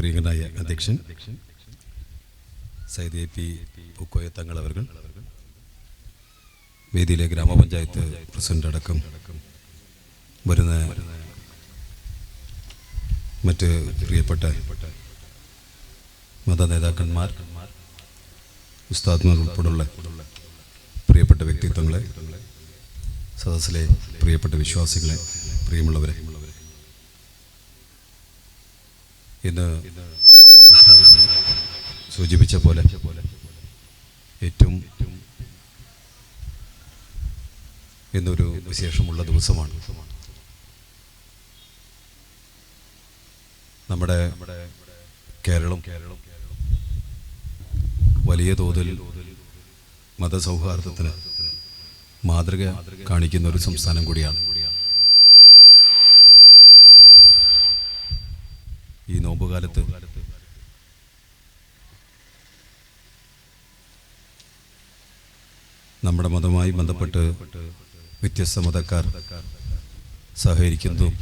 പ്രിയങ്കനായ അധ്യക്ഷൻ സയ്യിദ് എ.പി. പൂക്കോയ തങ്ങൾ അവർ, വേദിയിലെ ഗ്രാമപഞ്ചായത്ത് പ്രസിഡന്റ് അടക്കം വരുന്ന മറ്റ് പ്രിയപ്പെട്ട മത നേതാക്കന്മാർ, ഉസ്താദ്മാർ ഉൾപ്പെടെയുള്ള പ്രിയപ്പെട്ട വ്യക്തിത്വങ്ങളെ, സദസ്സിലെ പ്രിയപ്പെട്ട വിശ്വാസികളെ, പ്രിയമുള്ളവരെ, ഇന്ന് സൂചിപ്പിച്ച പോലെ ഏറ്റവും ഇന്നൊരു വിശേഷമുള്ള ദിവസമാണ്. നമ്മുടെ കേരളം വലിയ തോതിൽ മതസൗഹാർദ്ദത്തിന് മാതൃക കാണിക്കുന്ന ഒരു സംസ്ഥാനം കൂടിയാണ്. ഈ നോമ്പുകാലത്ത് നമ്മുടെ മതവുമായി ബന്ധപ്പെട്ട് വ്യത്യസ്ത മതക്കാർ സഹകരിക്കുന്നതും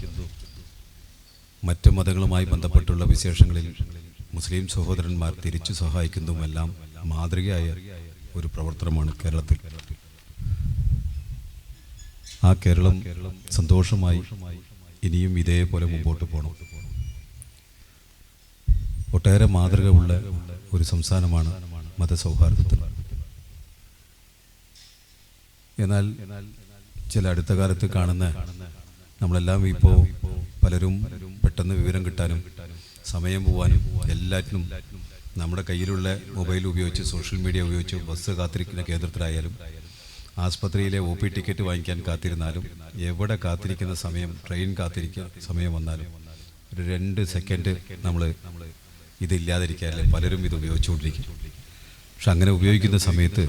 മറ്റ് മതങ്ങളുമായി ബന്ധപ്പെട്ടുള്ള വിശേഷങ്ങളിൽ മുസ്ലിം സഹോദരന്മാർ തിരിച്ചു സഹായിക്കുന്നതുമെല്ലാം മാതൃകയായ ഒരു പ്രവർത്തനമാണ് കേരളത്തിൽ. ആ കേരളം സന്തോഷമായി ഇനിയും ഇതേപോലെ മുമ്പോട്ട് പോകണം. ഒട്ടേറെ മാതൃക ഉള്ള ഒരു സംസ്ഥാനമാണ് മതസൗഹാർദ്ദത്തിൽ. എന്നാൽ ചില അടുത്ത കാലത്ത് കാണുന്ന നമ്മളെല്ലാം ഇപ്പോൾ പലരും പെട്ടെന്ന് വിവരം കിട്ടാനും സമയം പോവാനും എല്ലാറ്റിനും നമ്മുടെ കയ്യിലുള്ള മൊബൈൽ ഉപയോഗിച്ച്, സോഷ്യൽ മീഡിയ ഉപയോഗിച്ച് ബസ് കാത്തിരിക്കുന്ന കേന്ദ്രത്തിലായാലും ആസ്പത്രിയിലെ OP ടിക്കറ്റ് വാങ്ങിക്കാൻ കാത്തിരുന്നാലും എവിടെ കാത്തിരിക്കുന്ന സമയം, ട്രെയിൻ കാത്തിരിക്കുന്ന സമയം വന്നാലും ഒരു 2 സെക്കൻഡ് നമ്മൾ ഇതില്ലാതിരിക്കാറില്ല. പലരും ഇത് ഉപയോഗിച്ചുകൊണ്ടിരിക്കും. പക്ഷെ അങ്ങനെ ഉപയോഗിക്കുന്ന സമയത്ത്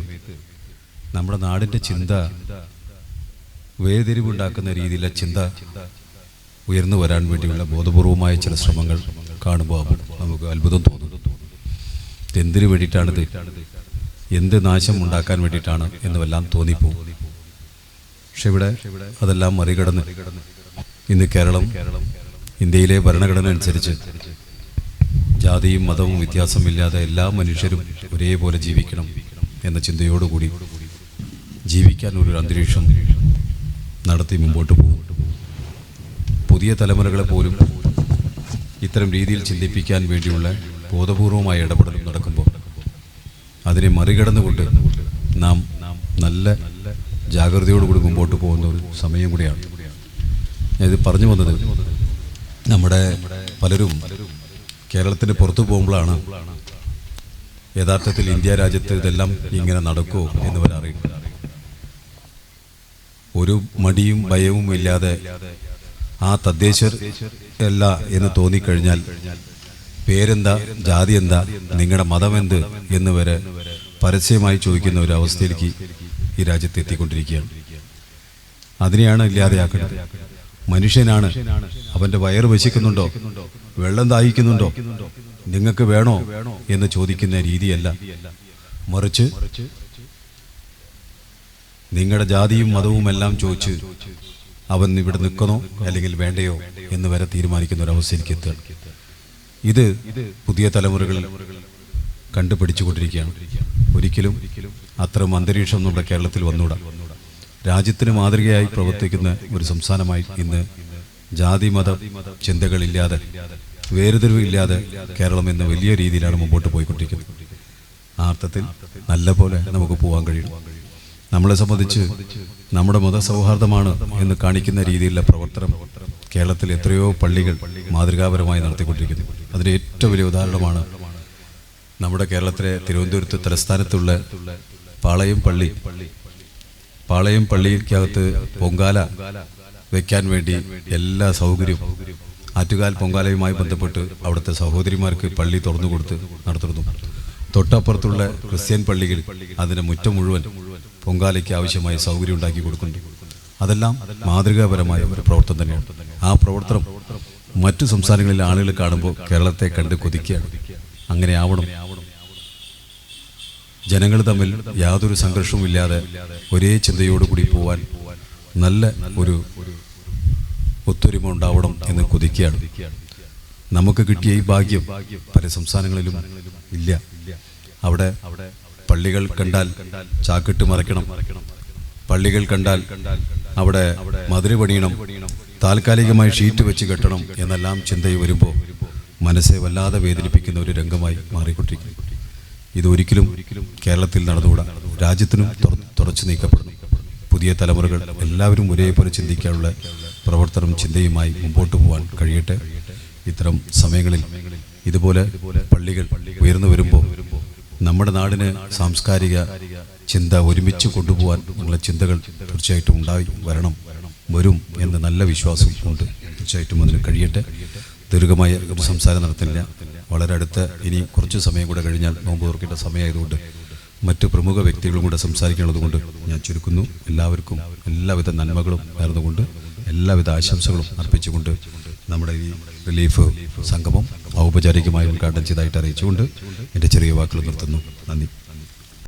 നമ്മുടെ നാടിൻ്റെ ചിന്ത വേർതിരിവുണ്ടാക്കുന്ന രീതിയിലെ ചിന്ത ഉയർന്നു വരാൻ വേണ്ടിയുള്ള ബോധപൂർവമായ ചില ശ്രമങ്ങൾ കാണുമ്പോൾ നമുക്ക് അത്ഭുതം തോന്നും. എന്തിനു വേണ്ടിയിട്ടാണിത്, എന്ത് നാശം ഉണ്ടാക്കാൻ വേണ്ടിയിട്ടാണ് എന്നുമെല്ലാം തോന്നിപ്പോകും. പക്ഷെ ഇവിടെ അതെല്ലാം മറികടന്ന് ഇന്ന് കേരളം ഇന്ത്യയിലെ ഭരണഘടന അനുസരിച്ച് ജാതിയും മതവും വ്യത്യാസമില്ലാതെ എല്ലാ മനുഷ്യരും ഒരേപോലെ ജീവിക്കണം എന്ന ചിന്തയോടുകൂടി ജീവിക്കാൻ ഒരു അന്തരീക്ഷം നടത്തി മുമ്പോട്ട് പോകും. പുതിയ തലമുറകളെ പോലും ഇത്തരം രീതിയിൽ ചിന്തിപ്പിക്കാൻ വേണ്ടിയുള്ള ബോധപൂർവമായ ഇടപെടലും നടക്കുമ്പോൾ അതിനെ മറികടന്നുകൊണ്ട് നാം നല്ല ജാഗ്രതയോടുകൂടി മുമ്പോട്ട് പോകുന്ന ഒരു സമയം കൂടിയാണ്. ഇത് പറഞ്ഞു വന്നത്, നമ്മുടെ പലരും കേരളത്തിന് പുറത്തു പോകുമ്പോഴാണ് യഥാർത്ഥത്തിൽ ഇന്ത്യ രാജ്യത്ത് ഇതെല്ലാം ഇങ്ങനെ നടക്കുമോ എന്ന് വരറിയും. ഒരു മടിയും ഭയവും ഇല്ലാതെ ആ തദ്ദേശർ അല്ല എന്ന് തോന്നിക്കഴിഞ്ഞാൽ പേരെന്താ, ജാതി എന്താ, നിങ്ങളുടെ മതം എന്ത് എന്ന് വരെ പരസ്യമായി ചോദിക്കുന്ന ഒരു അവസ്ഥയിലേക്ക് ഈ രാജ്യത്ത് എത്തിക്കൊണ്ടിരിക്കുകയാണ്. അതിനെയാണ് ഇല്ലാതെയാക്കേണ്ടത്. മനുഷ്യനാണ്, അവൻ്റെ വയറ് വശിക്കുന്നുണ്ടോ, വെള്ളം ദാഹിക്കുന്നുണ്ടോ, നിങ്ങൾക്ക് വേണോ എന്ന് ചോദിക്കുന്ന രീതിയല്ല, മറിച്ച് നിങ്ങളുടെ ജാതിയും മതവും എല്ലാം ചോദിച്ച് അവൻ ഇവിടെ നിൽക്കണോ അല്ലെങ്കിൽ വേണ്ടയോ എന്ന് വരെ തീരുമാനിക്കുന്ന ഒരു അവസ്ഥയിലേക്ക് എത്തുക. ഇത് പുതിയ തലമുറകൾ കണ്ടുപിടിച്ചുകൊണ്ടിരിക്കുകയാണ്. ഒരിക്കലും അത്തരം അന്തരീക്ഷം നമ്മുടെ കേരളത്തിൽ വന്നൂടാ. രാജ്യത്തിന് മാതൃകയായി പ്രവർത്തിക്കുന്ന ഒരു സംസ്ഥാനമായി ഇന്ന് ജാതി മത ചിന്തകളില്ലാതെ, വേർതിരിവില്ലാതെ കേരളം എന്ന വലിയ രീതിയിലാണ് മുമ്പോട്ട് പോയിക്കൊണ്ടിരിക്കുന്നത്. ആ അർത്ഥത്തിൽ നല്ല പോലെ നമുക്ക് പോകാൻ കഴിയും. നമ്മളെ സംബന്ധിച്ച് നമ്മുടെ മതസൗഹാർദ്ദമാണ് എന്ന് കാണിക്കുന്ന രീതിയിലുള്ള പ്രവർത്തനം കേരളത്തിൽ എത്രയോ പള്ളികൾ മാതൃകാപരമായി നടത്തിക്കൊണ്ടിരിക്കുന്നു. അതിൻ്റെ ഏറ്റവും വലിയ ഉദാഹരണമാണ് നമ്മുടെ കേരളത്തിലെ തിരുവനന്തപുരത്ത് തലസ്ഥാനത്തുള്ള പാളയം പള്ളിക്കകത്ത് പൊങ്കാല വയ്ക്കാൻ വേണ്ടി എല്ലാ സൗകര്യവും ആറ്റുകാൽ പൊങ്കാലയുമായി ബന്ധപ്പെട്ട് അവിടുത്തെ സഹോദരിമാർക്ക് പള്ളി തുറന്നു കൊടുത്ത് നടത്തുന്നു. തൊട്ടപ്പുറത്തുള്ള ക്രിസ്ത്യൻ പള്ളികൾ അതിൻ്റെ മുറ്റം മുഴുവൻ പൊങ്കാലയ്ക്ക് ആവശ്യമായ സൗകര്യം ഉണ്ടാക്കി കൊടുക്കുന്നു. അതെല്ലാം മാതൃകാപരമായ ഒരു പ്രവർത്തനം തന്നെയാണ്. ആ പ്രവർത്തനം മറ്റു സംസ്ഥാനങ്ങളിലെ ആളുകൾ കാണുമ്പോൾ കേരളത്തെ കണ്ട് കൊതിക്കുകയാണ്. അങ്ങനെ ആവണം. ജനങ്ങൾ തമ്മിൽ യാതൊരു സംഘർഷവും ഇല്ലാതെ ഒരേ ചിന്തയോടുകൂടി പോവാൻ നല്ല ഒരു ഒത്തൊരുമ ഉണ്ടാവണം എന്ന് കൊതിക്കുകയാണ്. നമുക്ക് കിട്ടിയ ഈ ഭാഗ്യം പല സംസ്ഥാനങ്ങളിലും ഇല്ല. അവിടെ പള്ളികൾ കണ്ടാൽ ചാക്കിട്ട് മറയ്ക്കണം, പള്ളികൾ കണ്ടാൽ അവിടെ മതില് പണിയണം, താൽക്കാലികമായി ഷീറ്റ് വെച്ച് കെട്ടണം എന്നെല്ലാം ചിന്തയിൽ വരുമ്പോൾ മനസ്സെ വല്ലാതെ വേദനിപ്പിക്കുന്ന ഒരു രംഗമായി മാറിക്കൊണ്ടിരിക്കും. ഇതൊരിക്കലും കേരളത്തിൽ നടന്നുകൂടാ. രാജ്യത്തിനും തുടച്ചു നീക്കപ്പെടുന്നു. പുതിയ തലമുറകൾ എല്ലാവരും ഒരേപോലെ ചിന്തിക്കാനുള്ള പ്രവർത്തനം ചിന്തയുമായി മുമ്പോട്ട് പോകാൻ കഴിയട്ടെ. ഇത്തരം സമയങ്ങളിൽ ഇതുപോലെ പള്ളികൾ ഉയർന്നു വരുമ്പോൾ നമ്മുടെ നാടിന് സാംസ്കാരിക ചിന്ത ഒരുമിച്ച് കൊണ്ടുപോകാൻ ഉള്ള ചിന്തകൾ തീർച്ചയായിട്ടും വരും എന്ന് നല്ല വിശ്വാസം ഉണ്ട്. തീർച്ചയായിട്ടും അതിന് കഴിയട്ടെ. ദീർഘമായ ഒരു സംസാരം നടത്തില്ല. വളരെ അടുത്ത ഇനി കുറച്ച് സമയം കൂടെ കഴിഞ്ഞാൽ നോമ്പ് തുറക്കേണ്ട സമയമായതുകൊണ്ട് മറ്റ് പ്രമുഖ വ്യക്തികളും കൂടെ സംസാരിക്കാനുള്ളതുകൊണ്ട് ഞാൻ ചുരുക്കുന്നു. എല്ലാവർക്കും എല്ലാവിധ നന്മകളും നേർന്നുകൊണ്ട് എല്ലാവിധ ആശംസകളും അർപ്പിച്ചുകൊണ്ട് നമ്മുടെ ഈ റിലീഫ് സംഗമം ഔപചാരികമായി ഉദ്ഘാടനം ചെയ്തതായിട്ട് അറിയിച്ചുകൊണ്ട് എൻ്റെ ചെറിയ വാക്കുകൾ നിർത്തുന്നു. നന്ദി.